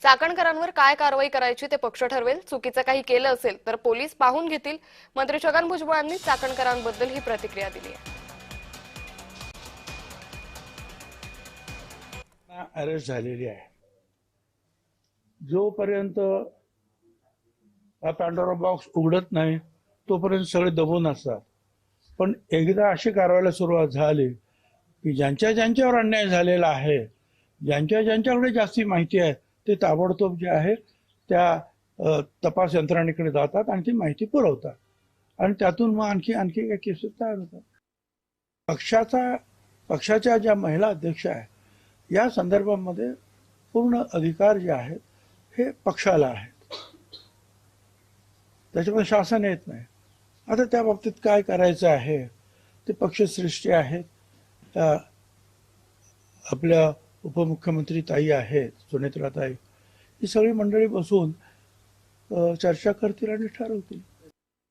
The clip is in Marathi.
चाकणकरांवर काय कारवाई करायची ते पक्ष ठरवेल. चुकीचं काही केलं असेल तर पोलीस पाहून घेतील. मंत्री छगन भुजबळांनी चाकणकरांबद्दल ही प्रतिक्रिया दिली आहे. अरेस्ट झालेली आहे. जोपर्यंत हा पॅन्डोरा बॉक्स उघडत नाही तोपर्यंत सगळे दबून असतात. पण एकदा अशी कारवाईला सुरुवात झाली की ज्यांच्यावर अन्याय झालेला आहे, ज्यांच्याकडे जास्ती माहिती आहे, ते ताबडतोब जे आहे त्या तपास यंत्रणेकडे जातात आणि ती माहिती पुरवतात आणि त्यातून मग आणखी काही केसेस तयार होतात. पक्षाच्या ज्या महिला अध्यक्ष आहेत या संदर्भामध्ये पूर्ण अधिकार जे आहेत हे पक्षाला आहेत, त्याच्यामध्ये शासन येत नाही. आता त्या बाबतीत काय करायचं आहे ते पक्षश्रेष्ठी आहेत. आपल्या उपमुख्यमंत्री ताई आहेत, सुनेत्रा ताई, ही सगळी मंडळी बसून चर्चा करतील आणि ठरवतील.